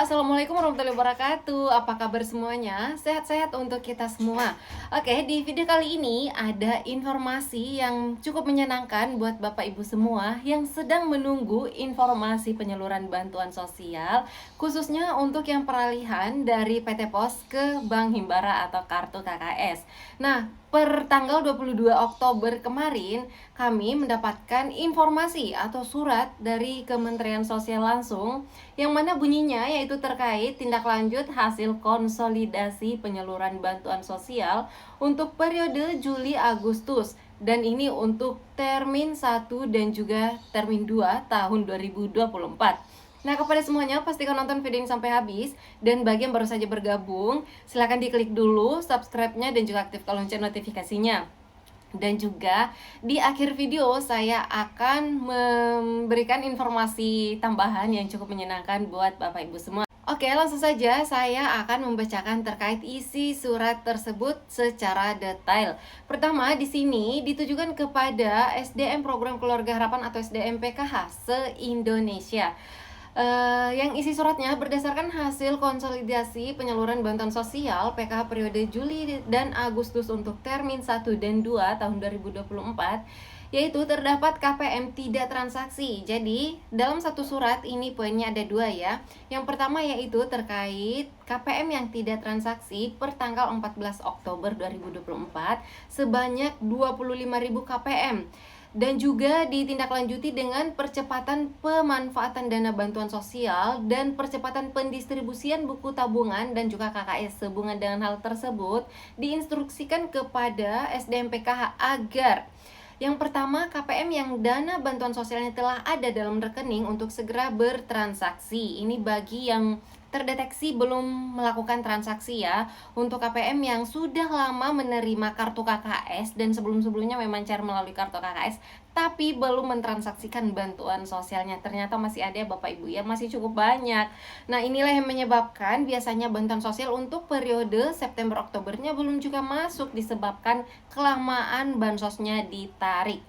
assalamualaikum warahmatullahi wabarakatuh. Apa kabar semuanya? Sehat-sehat untuk kita semua. Oke, di video kali ini ada informasi yang cukup menyenangkan buat Bapak Ibu semua yang sedang menunggu informasi penyaluran bantuan sosial, khususnya untuk yang peralihan dari PT Pos ke Bank Himbara atau kartu KKS. Nah, per tanggal 22 Oktober kemarin, kami mendapatkan informasi atau surat dari Kementerian Sosial langsung, yang mana bunyinya yaitu terkait tindak lanjut hasil konsolidasi penyaluran bantuan sosial untuk periode Juli-Agustus. Dan ini untuk termin 1 dan juga termin 2 tahun 2024. Nah, kepada semuanya pastikan nonton video ini sampai habis. Dan bagi yang baru saja bergabung, silahkan diklik dulu subscribe-nya dan juga aktifkan lonceng notifikasinya. Dan juga di akhir video saya akan memberikan informasi tambahan yang cukup menyenangkan buat Bapak Ibu semua. Oke, langsung saja saya akan membacakan terkait isi surat tersebut secara detail. Pertama, di sini ditujukan kepada SDM Program Keluarga Harapan atau SDM PKH se-Indonesia. Yang isi suratnya berdasarkan hasil konsolidasi penyaluran bantuan sosial PKH periode Juli dan Agustus untuk termin 1 dan 2 tahun 2024, yaitu terdapat KPM tidak transaksi. Jadi dalam satu surat ini poinnya ada dua ya. Yang pertama yaitu terkait KPM yang tidak transaksi per tanggal 14 Oktober 2024 sebanyak 25.000 KPM. Dan juga ditindaklanjuti dengan percepatan pemanfaatan dana bantuan sosial dan percepatan pendistribusian buku tabungan dan juga KKS. Sehubungan dengan hal tersebut, diinstruksikan kepada SDM PKH agar yang pertama, KPM yang dana bantuan sosialnya telah ada dalam rekening untuk segera bertransaksi. Ini bagi yang terdeteksi belum melakukan transaksi ya. Untuk KPM yang sudah lama menerima kartu KKS dan sebelum-sebelumnya memang cair melalui kartu KKS tapi belum mentransaksikan bantuan sosialnya. Ternyata masih ada ya Bapak Ibu ya, masih cukup banyak. Nah, inilah yang menyebabkan biasanya bantuan sosial untuk periode September-Oktobernya belum juga masuk disebabkan kelamaan bansosnya ditarik.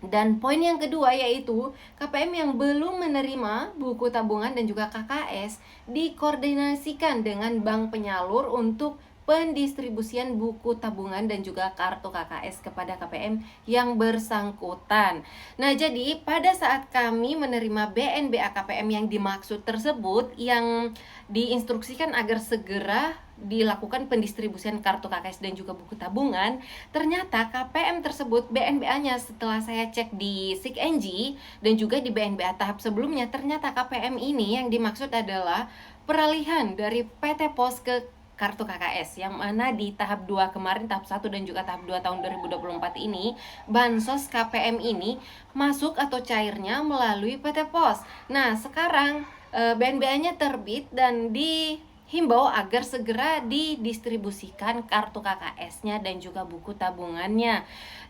Dan poin yang kedua yaitu KPM yang belum menerima buku tabungan dan juga KKS dikoordinasikan dengan bank penyalur untuk pendistribusian buku tabungan dan juga kartu KKS kepada KPM yang bersangkutan. Nah, jadi pada saat kami menerima BNBA KPM yang dimaksud tersebut, yang diinstruksikan agar segera dilakukan pendistribusian kartu KKS dan juga buku tabungan, ternyata KPM tersebut BNBA-nya setelah saya cek di SIKNG dan juga di BNBA tahap sebelumnya, ternyata KPM ini yang dimaksud adalah peralihan dari PT Pos ke kartu KKS, yang mana di tahap 2 kemarin, tahap 1 dan juga tahap 2 tahun 2024 ini, bansos KPM ini masuk atau cairnya melalui PT Pos. Nah, sekarang BNBA-nya terbit dan dihimbau agar segera didistribusikan kartu KKS-nya dan juga buku tabungannya.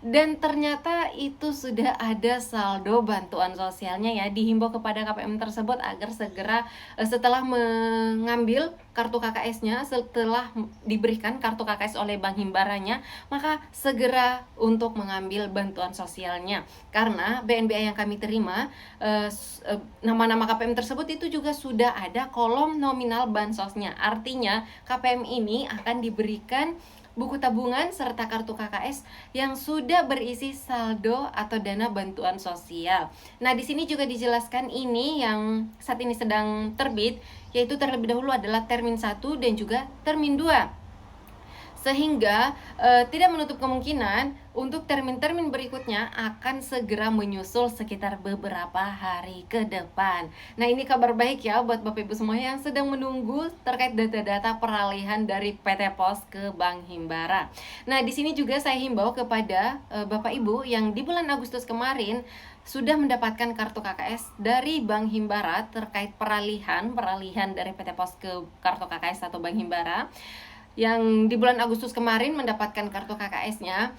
Dan ternyata itu sudah ada saldo bantuan sosialnya ya. Dihimbau kepada KPM tersebut agar segera setelah mengambil kartu KKS-nya, setelah diberikan kartu KKS oleh Bank Himbaranya, maka segera untuk mengambil bantuan sosialnya. Karena BNBA yang kami terima, nama-nama KPM tersebut itu juga sudah ada kolom nominal bansosnya. Artinya KPM ini akan diberikan buku tabungan serta kartu KKS yang sudah berisi saldo atau dana bantuan sosial. Nah, di sini juga dijelaskan ini yang saat ini sedang terbit, yaitu terlebih dahulu adalah termin 1 dan juga termin 2. Sehingga tidak menutup kemungkinan untuk termin-termin berikutnya akan segera menyusul sekitar beberapa hari ke depan. Nah, ini kabar baik ya buat Bapak Ibu semua yang sedang menunggu terkait data-data peralihan dari PT Pos ke Bank Himbara. Nah, di sini juga saya himbau kepada Bapak Ibu yang di bulan Agustus kemarin sudah mendapatkan kartu KKS dari Bank Himbara terkait peralihan dari PT Pos ke kartu KKS atau Bank Himbara, yang di bulan Agustus kemarin mendapatkan kartu KKS-nya,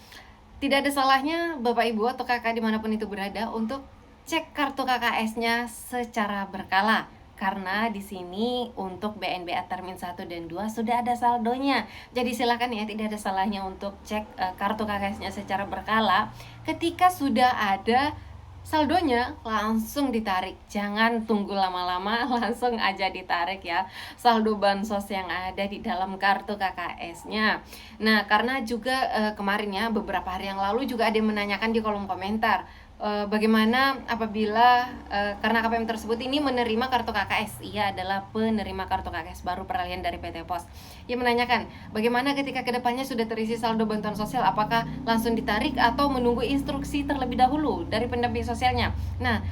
tidak ada salahnya Bapak Ibu atau kakak dimanapun itu berada untuk cek kartu KKS-nya secara berkala. Karena di sini untuk BNBA termin 1 dan 2 sudah ada saldonya. Jadi silakan ya, tidak ada salahnya untuk cek kartu KKS-nya secara berkala ketika sudah ada saldonya langsung ditarik. Jangan tunggu lama-lama, langsung aja ditarik ya saldo bansos yang ada di dalam kartu KKS-nya. Nah, karena juga kemarin ya, beberapa hari yang lalu juga ada yang menanyakan di kolom komentar, bagaimana apabila karena KPM tersebut ini menerima kartu KKS. Ia adalah penerima kartu KKS baru peralihan dari PT Pos. Ia menanyakan bagaimana ketika kedepannya sudah terisi saldo bantuan sosial, apakah langsung ditarik atau menunggu instruksi terlebih dahulu dari pendamping sosialnya. Nah,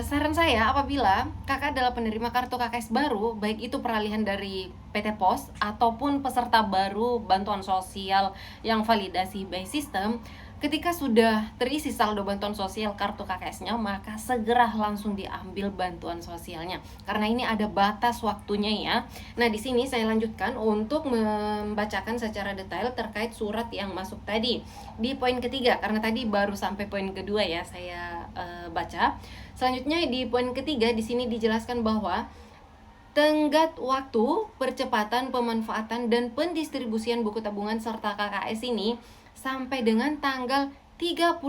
saran saya apabila kakak adalah penerima kartu KKS baru, baik itu peralihan dari PT Pos ataupun peserta baru bantuan sosial yang validasi by system, ketika sudah terisi saldo bantuan sosial kartu KKS-nya, maka segera langsung diambil bantuan sosialnya. Karena ini ada batas waktunya ya. Nah, di sini saya lanjutkan untuk membacakan secara detail terkait surat yang masuk tadi. Di poin ketiga, karena tadi baru sampai poin kedua ya saya baca. Selanjutnya di poin ketiga di sini dijelaskan bahwa tenggat waktu percepatan pemanfaatan dan pendistribusian buku tabungan serta KKS ini sampai dengan tanggal 31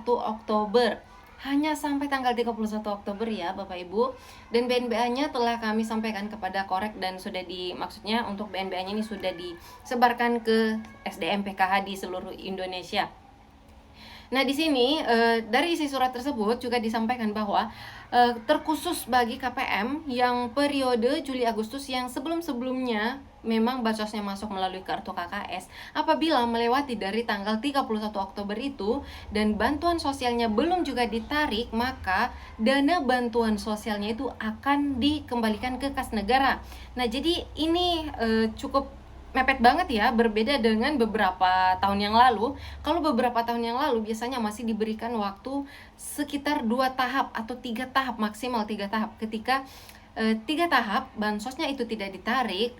Oktober. Hanya sampai tanggal 31 Oktober ya Bapak Ibu. Dan BNBA-nya telah kami sampaikan kepada Korek dan sudah maksudnya untuk BNBA-nya ini sudah disebarkan ke SDM PKH di seluruh Indonesia. Nah, di sini dari isi surat tersebut juga disampaikan bahwa terkhusus bagi KPM yang periode Juli Agustus yang sebelum-sebelumnya memang bansosnya masuk melalui kartu KKS, apabila melewati dari tanggal 31 Oktober itu dan bantuan sosialnya belum juga ditarik, maka dana bantuan sosialnya itu akan dikembalikan ke kas negara. Nah, jadi ini cukup mepet banget ya, berbeda dengan beberapa tahun yang lalu. Kalau beberapa tahun yang lalu biasanya masih diberikan waktu sekitar 2 tahap atau 3 tahap, maksimal 3 tahap. Ketika 3 tahap bansosnya itu tidak ditarik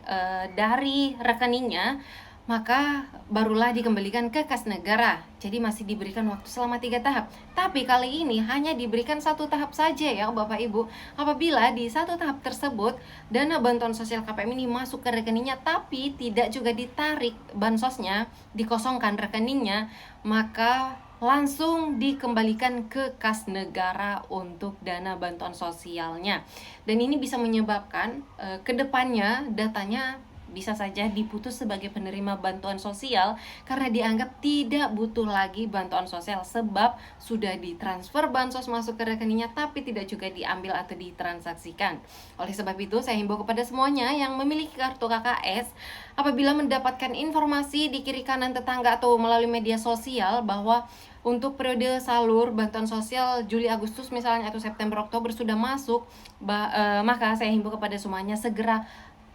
dari rekeningnya, maka barulah dikembalikan ke kas negara. Jadi masih diberikan waktu selama 3 tahap. Tapi kali ini hanya diberikan 1 tahap saja ya Bapak Ibu. Apabila di 1 tahap tersebut dana bantuan sosial KPM ini masuk ke rekeningnya tapi tidak juga ditarik bansosnya, dikosongkan rekeningnya, maka langsung dikembalikan ke kas negara untuk dana bantuan sosialnya. Dan ini bisa menyebabkan kedepannya datanya bisa saja diputus sebagai penerima bantuan sosial karena dianggap tidak butuh lagi bantuan sosial sebab sudah ditransfer bansos masuk ke rekeningnya tapi tidak juga diambil atau ditransaksikan. Oleh sebab itu saya himbau kepada semuanya yang memiliki kartu KKS, apabila mendapatkan informasi di kiri kanan tetangga atau melalui media sosial bahwa untuk periode salur bantuan sosial Juli Agustus misalnya atau September Oktober sudah masuk, maka saya himbau kepada semuanya segera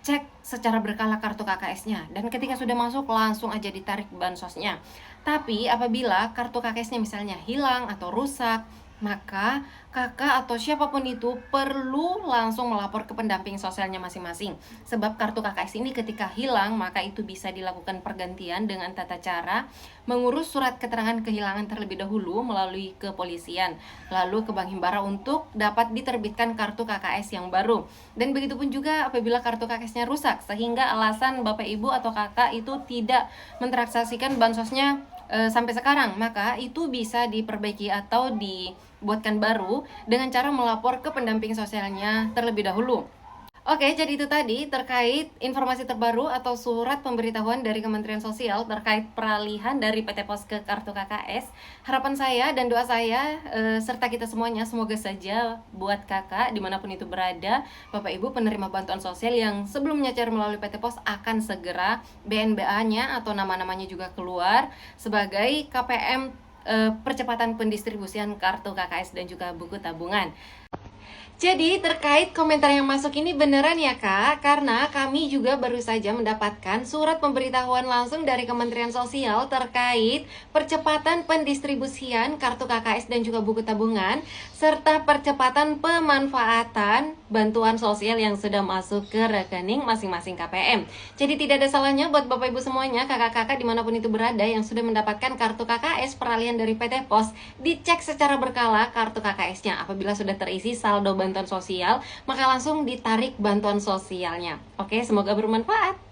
cek secara berkala kartu KKS-nya, dan ketika sudah masuk langsung aja ditarik bansosnya. Tapi apabila kartu KKS-nya misalnya hilang atau rusak, maka kakak atau siapapun itu perlu langsung melapor ke pendamping sosialnya masing-masing. Sebab kartu KKS ini ketika hilang, maka itu bisa dilakukan pergantian dengan tata cara mengurus surat keterangan kehilangan terlebih dahulu melalui kepolisian, lalu ke Bank Himbara untuk dapat diterbitkan kartu KKS yang baru. Dan begitu pun juga apabila kartu KKS-nya rusak, sehingga alasan Bapak Ibu atau kakak itu tidak mentransaksikan bansosnya sampai sekarang, maka itu bisa diperbaiki atau dibuatkan baru dengan cara melapor ke pendamping sosialnya terlebih dahulu. Oke, jadi itu tadi terkait informasi terbaru atau surat pemberitahuan dari Kementerian Sosial terkait peralihan dari PT Pos ke kartu KKS. Harapan saya dan doa saya serta kita semuanya semoga saja buat kakak dimanapun itu berada, Bapak Ibu penerima bantuan sosial yang sebelumnya cair melalui PT Pos akan segera BNBA-nya atau nama-namanya juga keluar sebagai KPM percepatan pendistribusian kartu KKS dan juga buku tabungan. Jadi terkait komentar yang masuk ini beneran ya Kak, karena kami juga baru saja mendapatkan surat pemberitahuan langsung dari Kementerian Sosial terkait percepatan pendistribusian kartu KKS dan juga buku tabungan, serta percepatan pemanfaatan bantuan sosial yang sudah masuk ke rekening masing-masing KPM. Jadi tidak ada salahnya buat Bapak Ibu semuanya, kakak-kakak dimanapun itu berada yang sudah mendapatkan kartu KKS peralihan dari PT Pos, dicek secara berkala kartu KKS-nya. Apabila sudah terisi saldo bantuan sosial, maka langsung ditarik bantuan sosialnya. Oke, semoga bermanfaat.